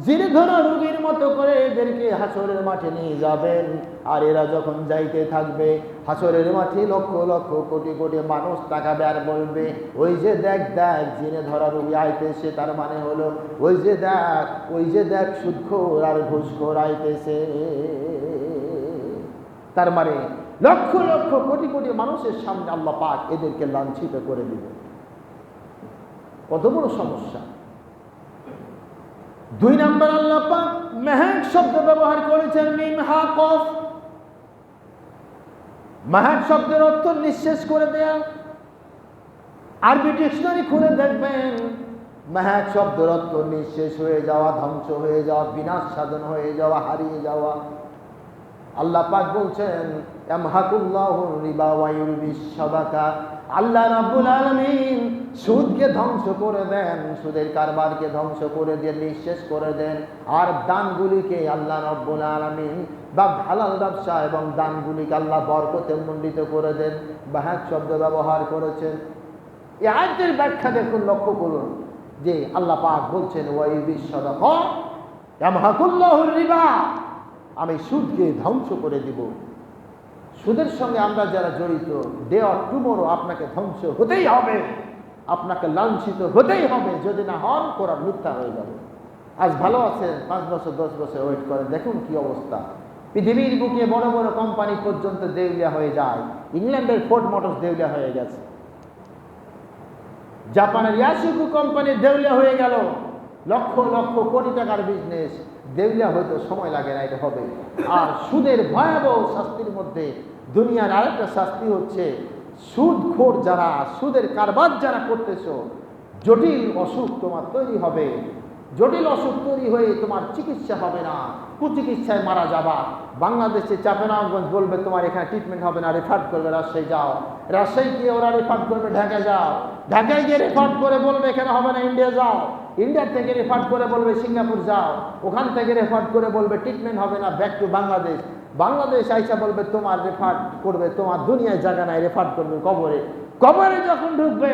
জিনে ধরা রোগীর মতো করে এদেরকে হাসরের মাঠে নিয়ে যাবেন। আর এরা যখন যাইতে থাকবে হাসরের মাঠে লক্ষ লক্ষ কোটি কোটি মানুষ তাকাবে আর বলবে, ওই যে দেখ দেখ জিনে ধরা রোগী আইতেছে। তার মানে হলো ওই যে দেখ সুদখোর আর ঘুষখোর আইতেছে। তার মানে লক্ষ লক্ষ কোটি কোটি মানুষের সামনে আল্লাহ পাক এদেরকে লাঞ্ছিত করে দিবে। কত বড় সমস্যা। দুই নম্বর আল্লাহ পাক মাহাক শব্দ ব্যবহার করেছেন, মিম হা কফ। মাহাক শব্দের অর্থ নিঃশেষ করে দেয়া। আরবি ডিকশনারি খুলে দেখবেন, মাহাক শব্দের অর্থ নিঃশেষ হয়ে যাওয়া, ধ্বংস হয়ে যাওয়া, বিনাশ সাধন হয়ে যাওয়া, হারিয়ে যাওয়া। আল্লাহ পাক বলছেন ইয়ামহাকুল্লাহু রিবা ওয়া ইউরবিস সাদাকা। আল্লাহ রাব্বুল আলামিন সুদকে ধ্বংস করে দেন, সুদের কারবারকে ধ্বংস করে দিয়ে নিঃশেষ করে দেন, আর দানগুলিকে আল্লাহ রাব্বুল আলামিন বা হালাল ব্যবসা এবং দানগুলিকে আল্লাহ বরকতে মণ্ডিত করে দেন। বাহাক শব্দ ব্যবহার করেছেন। এই আয়াতের ব্যাখ্যা দেখুন, লক্ষ্য করুন যে আল্লাহ পাক বলছেন ওয়া ইউরবিস সাদাকা ইয়ামহাকুল্লাহু রিবা, আমি সুদকে ধ্বংস করে দিব। সুদের সঙ্গে আমরা যারা জড়িত, ডে অর টুমোরো আপনাকে ধ্বংস হতেই হবে, আপনাকে লাঞ্ছিত হতেই হবে। যদি না হন কোরআন মিথ্যা হয়ে যাবে। আজ ভালো আছেন, 5 বছর 10 বছর ওয়েট করেন, দেখুন কি অবস্থা। পৃথিবীর বুকে বড় বড় কোম্পানি পর্যন্ত দেউলিয়া হয়ে যায়। ইংল্যান্ডের ফোর্ড মোটরস দেউলিয়া হয়ে গেছে, জাপানের ইয়াসুকু কোম্পানি দেউলিয়া হয়ে গেল। লক্ষ লক্ষ কোটি টাকার বিজনেস, দেউলিয়া হয়তো সময় লাগে না, এটা হবে। আর সুদের ভয়াবহ শাস্তির মধ্যে দুনিয়ার আরেকটা শাস্তি হচ্ছে, সুদখোর যারা, সুদের কারবার যারা করতেছো, জটিল অসুখ তোমার তৈরি হবে। জটিল অসুখ তৈরি হয়ে তোমার চিকিৎসা হবে না, কুচিকিৎসায় মারা যাবা। বাংলাদেশে চাঁপাইনবাবগঞ্জ বলবে তোমার এখানে ট্রিটমেন্ট হবে না, রেফার করবে রাজশাহী যাও। রাজশাহী গিয়ে ওরা রেফার করবে ঢাকা যাও। ঢাকায় গিয়ে রেফার করে বলবে এখানে হবে না, ইন্ডিয়া যাও। ইন্ডিয়া থেকে রেফার করে বলবে সিঙ্গাপুর যাও। ওখান থেকে রেফার করে বলবে ট্রিটমেন্ট হবে না, ব্যাক টু বাংলাদেশ। বাংলাদেশ আইসা বলবে তোমার রেফার করবে, তোমার দুনিয়ায় জায়গা নাই, রেফার করবে কবরে। কবরে যখন ঢুকবে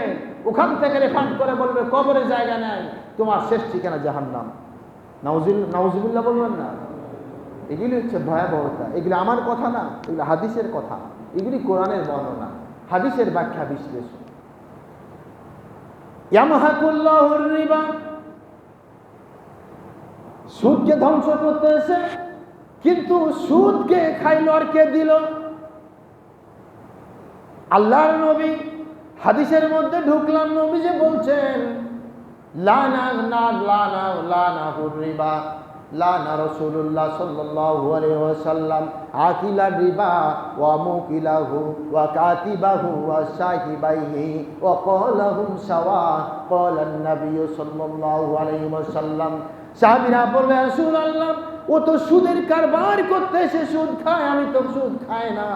ওখান থেকে রেফার করে বলবে কবরে জায়গা নাই, তোমার শেষ ঠিকানা জাহান্নাম। নাউজুবিল্লাহ বলবেন না? এগুলি হচ্ছে ভয়াবহতা। এগুলি আমার কথা না, এগুলি হাদিসের কথা, এগুলি কোরআনের বর্ণনা, হাদিসের ব্যাখ্যা বিশ্লেষণ। ইয়ামহাকুল্লাহুর রিবা, সুদকে ধ্বংস করতে এসে কিন্তু সুদকে খাইল আর কে দিল? আল্লাহর নবী হাদিসের মধ্যে ঢুকলাম, নবী যে বলছেন লানাহুর রিবা, লানা রাসূলুল্লাহ সাল্লাল্লাহু আলাইহি ওয়াসাল্লাম আকিলা রিবা ওয়া মুকিলাহু ওয়া কাতিবাহু ওয়া শাহিবাইহি ওয়া ক্বালাহুম সাওয়া। ক্বালান নবী সাল্লাল্লাহু আলাইহি ওয়াসাল্লাম, সাহাবীরা বললেন রাসূলুল্লাহ ও তো সুদের কারবার করতে এসে সুদ খায়, আমি তো সুদ খাই না।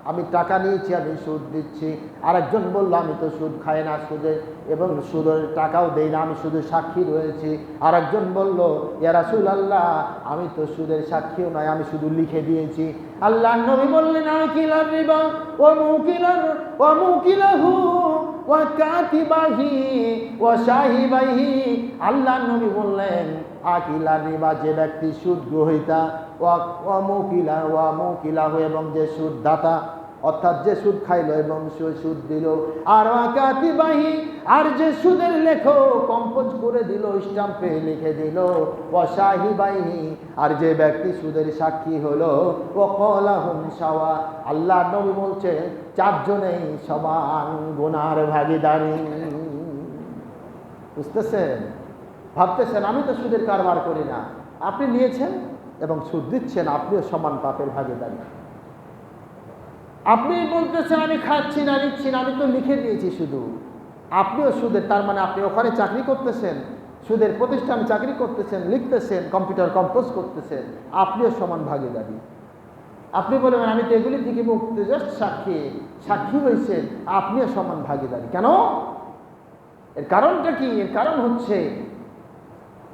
আমি টাকা নিয়েছি, আমি সুদ দিচ্ছি। আরেকজন বলল আমি তো সুদ খাই না, সুদে এবং সুদের টাকাও দেই না, আমি শুধু সাক্ষী রয়েছি। আরেকজন বলল ইয়া রাসূলুল্লাহ আমি তো সুদের সাক্ষীও নয়, আমি শুধু লিখে দিয়েছি। আল্লাহর নবী বললেন আকিলার রিবা ওয়া মুকিলাহু ওয়া কাতিবাহি ওয়া শাহিবাহি। আল্লাহর নবী বললেন আকিলার রিবা, যে ব্যক্তি সুদ গ্রহীতা, ওয়া মুকিলাহু এবং যে সুদদাতা অর্থাৎ যে সুদ খাইলো এবং সুদ দিল, আর ওয়া কাতিবাহি আর যে সুদের লেখক কম্পোজ করে দিল, স্টাম্পে লিখে দিল, ওয়া শাহিবাহি আর যে ব্যক্তি সুদের সাক্ষী হলো, ওয়া ক্বালাহুম সাওয়া। আল্লাহর নবী বলছে চারজনেই সমান গুনার ভাগীদারি। বুঝতেছেন? ভাবতেছেন আমি তো সুদের কারবার করি না, আপনি নিয়েছেন এবং সুদ দিচ্ছেন, আপনিও সমান পাপের ভাগীদারি। আপনি বলতেছেন আমি খাচ্ছি না, নিচ্ছি না, আমি তো লিখে দিয়েছি শুধু, আপনিও সুদের, তার মানে আপনি ওখানে চাকরি করতেছেন, সুদের প্রতিষ্ঠানে চাকরি করতেছেন, লিখতেছেন, কম্পিউটার কম্পোজ করতেছেন, আপনিও সমান ভাগীদারি। আপনি বলবেন আমি তো এগুলি থেকে মুক্ত, জাস্ট সাক্ষী হয়েছেন, আপনিও সমান ভাগীদারি। কেন? এর কারণটা কি? এর কারণ হচ্ছে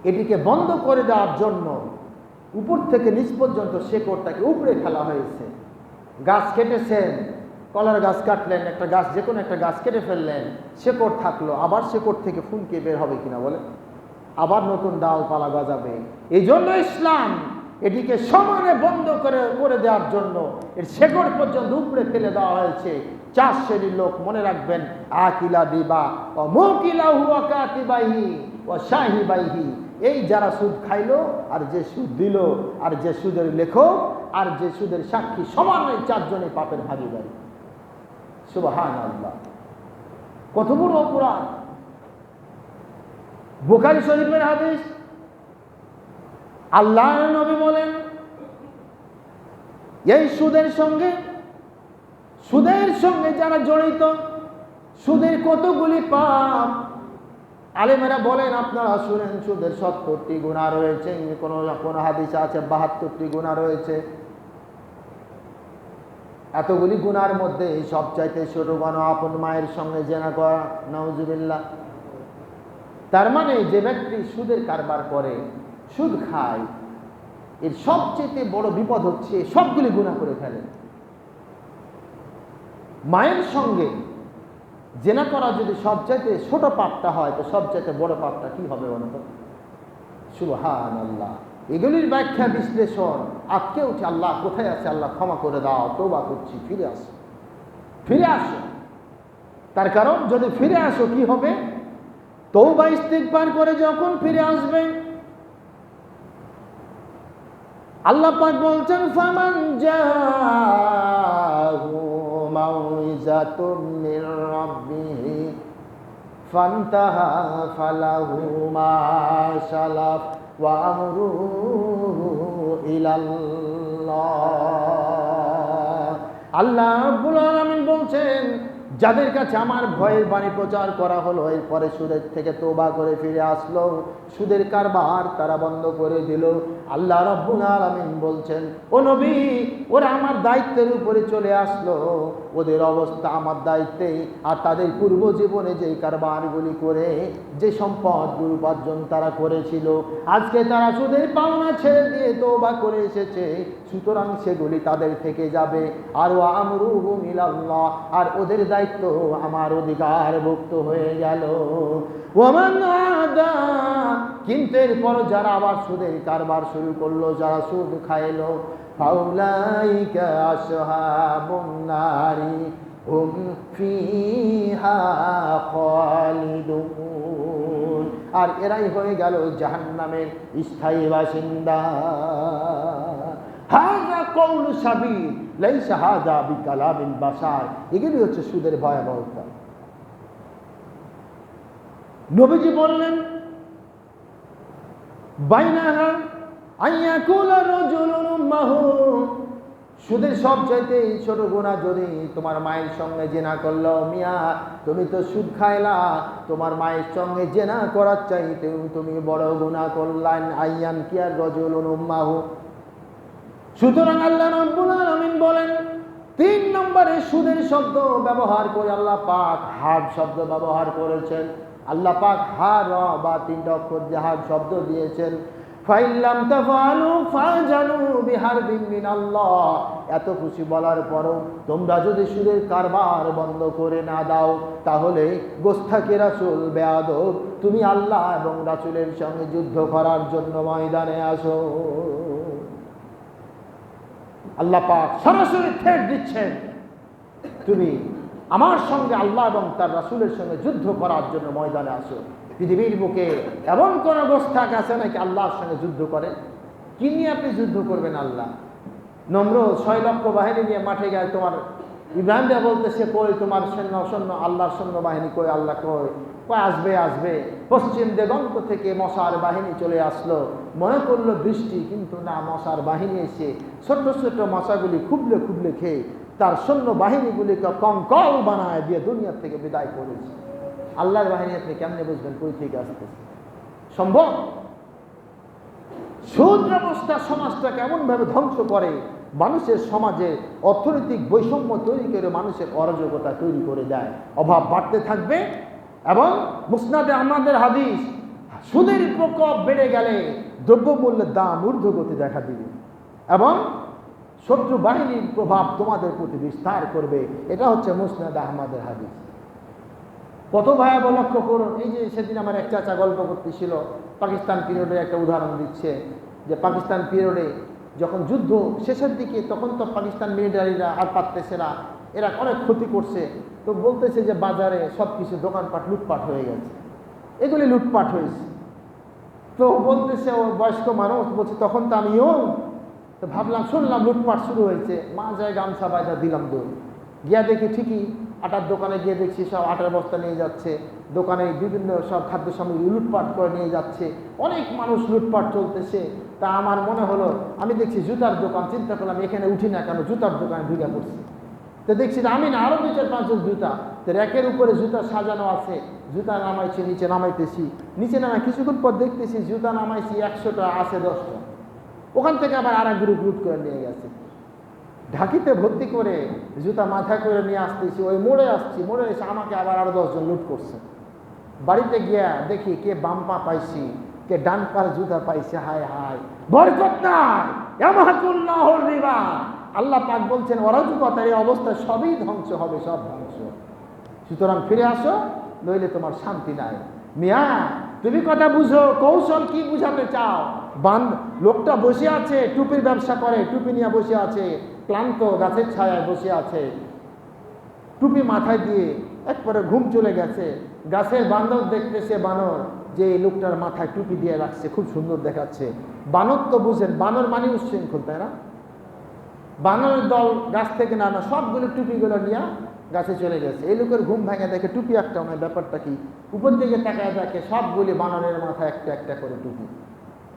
এটিকে বন্ধ করে দেওয়ার জন্য উপর থেকে নিচ পর্যন্ত শেকড়টাকে উপড়ে ফেলা হয়েছে। গাছ কেটেছেন, কলার গাছ কাটলেন, একটা গাছ, যে কোনো একটা গাছ কেটে ফেললেন, শেকড় থাকলো, আবার শেকড় থেকে ফুনকে বের হবে কিনা বলে, আবার নতুন ডালপালা গজাবে। এই জন্য ইসলাম এটিকে সমানে বন্ধ করে দেওয়ার জন্য এর শেকড় পর্যন্ত উপড়ে ফেলে দেওয়া হয়েছে। 4 শ্রেণীর লোক মনে রাখবেন, আকিলা দিবা ও মুকিলাহু ওয়া কাতিবাহি ওয়া শাহিবাহি। এই যারা সুদ খাইলো আর যে সুদ দিল আর যে সুদের লেখক আর যে সুদের সাক্ষী, সমানে 4 জনে পাপের ভাগীদারি। সুবহানাল্লাহ, কত বড় অপরাধ! বুখারী শরীফের হাদিস, আল্লাহর নবী বলেন এই সুদের সঙ্গে যারা জড়িত, সুদের কতগুলি পাপ। আলেমেরা বলেন, আপনারা শুনেন, সুদের 70টি গুনাহ রয়েছে, কোন হাদিসে আছে 72টি গুনাহ রয়েছে। এতগুলি গুনার মধ্যে সবচাইতে ছোট গুনাহ আপন মায়ের সঙ্গে জিনা করা, নাউজুবিল্লাহ। তার মানে যে ব্যক্তি সুদের কারবার করে, সুদ খায়, এর সবচেয়ে বড় বিপদ হচ্ছে সবগুলি গুনাহ করে ফেলে। মায়ের সঙ্গে জিনা করা যদি সবচাইতে ছোট পাপটা হয়, তো সবচাইতে বড় পাপটা কি হবে বলুন তো? সুবহানাল্লাহ। এগুলির ব্যাখ্যা বিশ্লেষণ আজকে উঠে, আল্লাহ কোথায় আছে, আল্লাহ ক্ষমা করে দাও, তওবা করছি, ফিরে আসো। তার কারণ যদি ফিরে আসো কি হবে? তওবা ইস্তিগফার করে যখন ফিরে আসবে, আল্লাহ পাক বলছেন ফামান জাহু মাউইজাতুম মির রাব্বিহি ফান্তাহা ফালাহু মা সালাফ ওয়া আমরুহু ইলাল্লাহ। আল্লাহ রাব্বুল আলামিন বলছেন, যাদের কাছে আমার ভয়ের বাণী প্রচার করা হলো, এরপরে সুদের থেকে তওবা করে ফিরে আসলো, সুদের কারবার তারা বন্ধ করে দিল, আল্লাহ রাব্বুল আলামিন বলছেন, ও নবী, ওরা আমার দায়িত্বের উপরে চলে আসলো, ওদের অবস্থা আমার দায়িত্বে। আর তাদের পূর্ব জীবনে যে কারবারগুলি করে যে সম্পদগুলো উপার্জন তারা করেছিল, আজকে তারা সুদের পাওনা ছেড়ে দিয়ে তওবা করে এসেছে, সুতরাং সেগুলি তাদের থেকে যাবে। আর ওয়া আমরুহুম ইলাল্লাহ, আর ওদের দায়িত্ব আমার অধিকারভুক্ত হয়ে গেল। ওয়ামান আদা, কিন্তু এরপর যারা আবার সুদের কারবার শুরু করলো, যারা সুদ খাইলো, ফাউলাইকা আসহাবুন নারি হুম ফিহা খালিদুন, আর এরাই হয়ে গেল জাহান্নামের স্থায়ী বাসিন্দা। হাযা কওলু সাবিল লাইসা হাযা বিকালামিল বাশার। এগুলি হচ্ছে সুদের ভয়াবহতা। নবীজি বললেন, বাইনাহা আইয়াকুলা রাজুলুন উম্মাহু, সুদের সবচাইতে ছোট গুনাহ যদি তোমার মায়ের সঙ্গে জিনা করলো। মিয়া, তুমি তো সুদ খাইলা, তোমার মায়ের সঙ্গে জিনা করার চাইতেও তুমি বড় গুনাহ করলেন। আইয়ান কিয়ার রাজুলুন উম্মাহু। সুতরাং আল্লাহ রাব্বুল আলামিন বলেন, তিন নম্বরে সুদের শব্দ ব্যবহার করে আল্লাহ পাক হার শব্দ ব্যবহার করেছেন। আল্লাহ পাক হার বা তিনটা অক্ষর দিয়ে হার শব্দ দিয়েছেন। ফাইল্লাম তাফআলু ফাজানু বিহারবিন মিনাল্লাহ। এত খুশি বলার পরও তোমরা যদি সুদের কারবার বন্ধ করে না দাও, তাহলে গোস্তাকে রাসূল বেয়াদব, তুমি আল্লাহ এবং রাসূলের সঙ্গে যুদ্ধ করার জন্য ময়দানে আসো। আল্লাহ পাক সরাসরি থ্রেট দিচ্ছেন, তুমি আমার সঙ্গে আল্লাহ এবং তার রাসূলের সঙ্গে যুদ্ধ করার জন্য ময়দানে আসো। পৃথিবীর বুকে এমন কোন গোস্তাক আছে নাকি আল্লাহর সঙ্গে যুদ্ধ করে? কি নিয়ে আপনি যুদ্ধ করবেন? আল্লাহ নম্র 6 লক্ষ বাহিনী নিয়ে মাঠে গেছে, তোমার ইব্রাহিম দেয়া বলতেছে কই তোমার সৈন্য আল্লাহর সৈন্য বাহিনী কই? আল্লাহ কই আসবে আসবে। পশ্চিম দিগন্ত থেকে মশার বাহিনী চলে আসলো, মনে করলো বৃষ্টি, কিন্তু না, মশার বাহিনী এসে ছোট্ট ছোট্ট মশাগুলি খুবলে খুবলে খেয়ে তার সৈন্য বাহিনীগুলিকে কঙ্কাল বানায় দিয়ে দুনিয়ার থেকে বিদায় করেছে। আল্লাহর বাহিনী আপনি কেমনে বুঝবেন কই থেকে আসতেছে? সম্ভব? সুদ ব্যবস্থা সমাজটাকে এমনভাবে ধ্বংস করে, মানুষের সমাজে অর্থনৈতিক বৈষম্য তৈরি করে মানুষের অরাজকতা তৈরি করে দেয়। অভাব বাড়তে থাকবে এবং মুসনাদে আহমদের হাদিস, সুদের প্রকোপ বেড়ে গেলে দ্রব্যমূল্যের দাম ঊর্ধ্বগতি দেখা দিবে এবং শত্রু বাহিনীর প্রভাব তোমাদের প্রতি বিস্তার করবে। এটা হচ্ছে মুসনাদে আহমদের হাদিস। কত ভয়াবহ লক্ষ্য করুন। এই যে সেদিন আমার এক চাচা গল্প করতেছিল, পাকিস্তান পিরিয়ডে একটা উদাহরণ দিচ্ছে, যে পাকিস্তান পিরিয়ডে যখন যুদ্ধ শেষের দিকে, তখন তো পাকিস্তান মিলিটারিরা আর পারতেছে না, এরা অনেক ক্ষতি করছে। তো বলতেছে যে বাজারে সব কিছু দোকানপাট লুটপাট হয়ে গেছে, এগুলি লুটপাট হয়েছে। তো বলতেছে ও বয়স্ক মানুষ, বলছে তখন তো আমিও তো ভাবলাম, শুনলাম লুটপাট শুরু হয়েছে, মা যায় গামছা বাজার দিলাম দৌড় গিয়া দেখি ঠিকই আটার দোকানে গিয়ে দেখছি সব আটার বস্তা নিয়ে যাচ্ছে, দোকানে বিভিন্ন সব খাদ্য সামগ্রী লুটপাট করে নিয়ে যাচ্ছে, অনেক মানুষ লুটপাট চলতেছে। তা আমার মনে হলো, আমি দেখছি জুতার দোকান, চিন্তা করলাম এখানে উঠি না কেন, জুতার দোকানে ঢুকে পড়ছি। তো দেখছি যে আমি না, আরো 2-4-5 জন জুতা, তো র্যাকের উপরে জুতা সাজানো আছে, জুতা নামাইছি, নিচে নামাইতেছি, নিচে নামাই কিছুক্ষণ পর দেখতেছি জুতা নামাইছি 100টা, আছে 10টা। ওখান থেকে আবার আর এক গ্রুপ লুট করে নিয়ে গেছে। ঢাকিতে ভর্তি করে জুতা মাথা করে নিয়ে আসতেছি, ওই মোড়ে আসছি, মোড়ে এসে আমাকে আবার আরো 10 জন লুট করছে। বাড়িতে গিয়া দেখি কে বাম পা পাইছি, কে ডান পার জুতা পাইছে। হায় হায়, বরকত নাই, ইয়ামহাকুল্লাহুর রিবা। আল্লাহ পাক বলছেন অরাজকতার এই অবস্থা সবই ধ্বংস হবে, সব ধ্বংস। সুতরাং ফিরে আসো, নইলে তোমার শান্তি নাই। মিয়া তুমি কথা বুঝো, কৌশল কি বুঝাতে চাও? লোকটা বসে আছে, টুপির ব্যবসা করে, টুপি নিয়ে বসে আছে, ক্লান্ত, গাছের ছায়ায় বসে আছে, টুপি মাথায় দিয়ে একবারে ঘুম চলে গেছে। গাছের বান্দর দেখতেছে, বানর যে এই লোকটার মাথায় টুপি দিয়ে রাখছে, খুব সুন্দর দেখাচ্ছে। বানর তো বুঝেন, বানর মানে উচ্ছৃঙ্খল, তাই না? বানরের দল গাছ থেকে নামা সবগুলো টুপিগুলো নিয়ে গাছে চলে গেছে। এই লোকের ঘুম ভেঙে দেখে টুপি একটা নয়, ব্যাপারটা কি? উপর দিকে তাকায় দেখে সবগুলি বানরের মাথায় একটা একটা করে টুপি।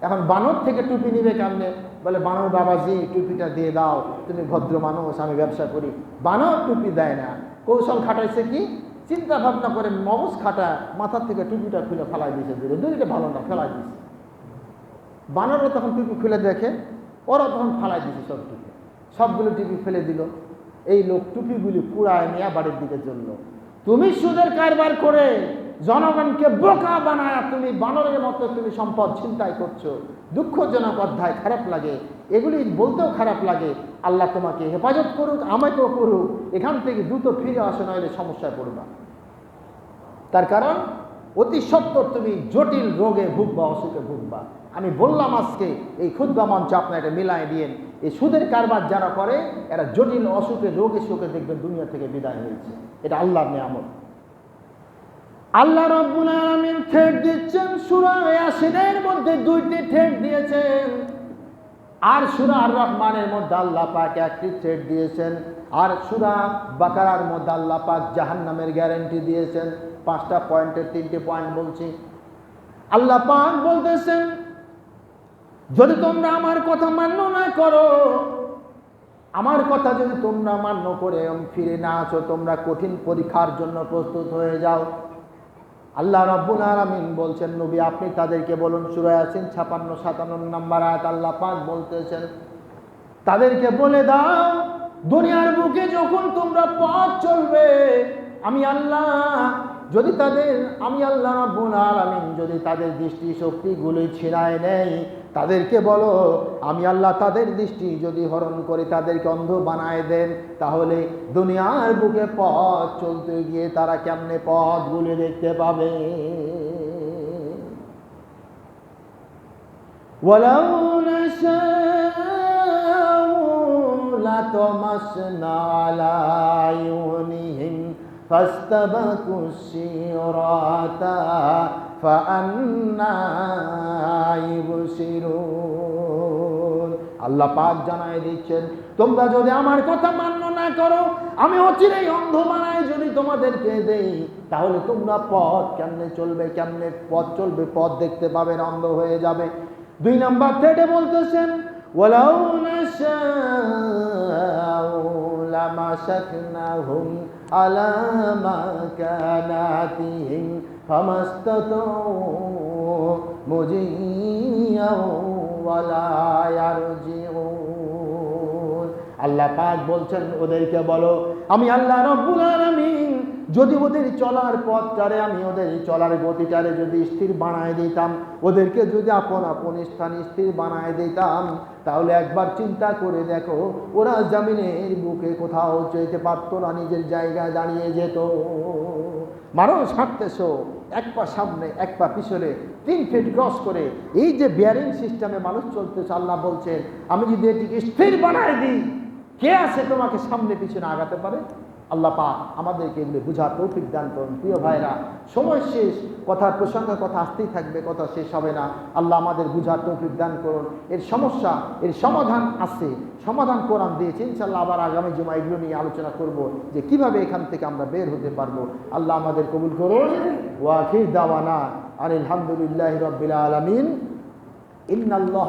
এখন বানর থেকে টুপি নিবে কেমনে? বলে বানর বাবাজি টুপিটা দিয়ে দাও, তুমি ভদ্র মানুষ, আমি ব্যবসা করি। বানর টুপি দেয় না, কৌশল খাটাইছে কি? চিন্তা ভাবনা করে মগজ খাটা, মাথার থেকে টুপিটা খুলে ফেলাই দিয়েছে দূরে, দূরে ভালো না, ফেলাই দিয়েছে। বানরও তখন টুপি খুলে দেখে, ওরা তখন ফেলাই দিয়েছে সব টুপি, সবগুলো টুপি ফেলে দিল। এই লোক টুপিগুলি পুরায় নিয়ে বাড়ির দিকে চলল। তুমি সুদের কারবার করে জনগণকে বোকা বানায় তুমি বানরের মতো তুমি সম্পদ ছিনতাই করছো। দুঃখজনক অধ্যায়, খারাপ লাগে, এগুলি বলতেও খারাপ লাগে। আল্লাহ তোমাকে হেফাজত করুক, আমাকেও করুক। এখান থেকে দ্রুত ফিরে আসো, নইলে সমস্যায় পড়বা। তার কারণ অতি সত্বর তুমি জটিল রোগে ভুগবা, অসুখে ভুগবা। আমি বললাম আজকে এই খুতবা মঞ্চ আপনার এটা মিলাই দিয়েন, এই সুদের কারবার যারা করে এরা জটিল অসুখে রোগে সুখে দেখবেন দুনিয়া থেকে বিদায় হয়েছে। এটা আল্লাহর নিয়ামত। আল্লাহ রাব্বুল আলামিন ঠেট দিচ্ছেন সূরা ইয়াসিনের মধ্যে 2টি ঠেট দিয়েছেন, আর সূরা আর রহমানের মধ্যে আল্লাহ পাক একটি ঠেট দিয়েছেন, আর সূরা বাকারার মধ্যে আল্লাহ পাক জাহান্নামের গ্যারান্টি দিয়েছেন। 5টা পয়েন্টের 3টি পয়েন্ট বলছি। আল্লাহ পাক বলতেছেন, যদি তোমরা আমার কথা মান্য না করো, আমার কথা যদি তোমরা মান্য করে ফিরে না আসো, তোমরা কঠিন পরীক্ষার জন্য প্রস্তুত হয়ে যাও। আল্লাহ রাব্বুল আলামিন বলছেন, নবী আপনি তাদেরকে বলুন, সূরা ইয়াসিন 56-57 নম্বর আয়াত আল্লাহ পাক বলতেছেন, তাদেরকে বলে দাও দুনিয়ার বুকে যখন তোমরা পথ চলবে, আমি আল্লাহ যদি আমি আল্লাহ রাব্বুল আলামিন যদি তাদের দৃষ্টি শক্তিগুলো ছিনায় নেই, তাদেরকে বলো আমি আল্লাহ তাদের দৃষ্টি যদি হরণ করে তাদেরকে অন্ধ বানায় দেন, তাহলে দুনিয়ার বুকে পথ চলতে গিয়ে তারা কেমনে পথগুলো দেখতে পাবে। ওয়ালাউ নাশাউ লাতামাসনা আলা আয়ুনিহিম ফাস্তাবাকুস সিরাতা ফাআন্না ইবসিরুন। আল্লাহ পাক জানায় দিচ্ছেন, তোমরা যদি আমার কথা মান্য না করো, আমি অচিরেই অন্ধ বানাই যদি তোমাদেরকে দেই, তাহলে তোমরা পথ কেমনে চলবে, কেমনে পথ চলবে, পথ দেখতে পাবে না, অন্ধ হয়ে যাবে। 2 নম্বর থেকে বলতেছেন, ওয়ালাউ নাশাউ লামাসাকনাহুম আলা মাকানাতিহিম ফামাস্তাতাউ মুজিয়াও ওয়ালা ইয়ারজিউন। আল্লাহ পাক বলছেন, ওদেরকে বলো আমি আল্লাহ রাব্বুল আলামিন যদি ওদের চলার পথটারে, আমি ওদের চলার গতিটারে যদি স্থির বানায় দিতাম, ওদেরকে যদি আপন আপন স্থানে স্থির বানায় দিতাম, তাহলে একবার চিন্তা করে দেখো, ওরা জমিনের বুকে কোথাও যেতে পারতো না, নিজের জায়গায় দাঁড়িয়ে যেত। মানুষ হাঁটতেছো, এক পা সামনে এক পা পিছনে, 3 ফিট ক্রস করে, এই যে বিয়ারিং সিস্টেমে মানুষ চলতেছে, আল্লাহ বলছেন আমি যদি এটিকে স্থির বানায় দিই, কে আছে তোমাকে সামনে পিছনে আগাতে পারে? আল্লাহ পাক আমাদেরকে এগুলো বুঝার তৌফিক দান করুন। প্রিয় ভাইরা, সময় শেষ, কথার প্রসঙ্গে কথা আসতেই থাকবে, কথা শেষ হবে না। আল্লাহ আমাদের বুঝার তৌফিক দান করুন। এর সমস্যা, এর সমাধান আছে, সমাধান কোরআন দিয়েছে। ইনশাআল্লাহ আবার আগামী জুমা এগুলো নিয়ে আলোচনা করব যে কিভাবে এখান থেকে আমরা বের হতে পারবো। আল্লাহ আমাদের কবুল করুন। ওয়া আখির দাওয়ানা আনিল হামদুলিল্লাহি রাব্বিল আলামিন। ইন্নাল্লাহ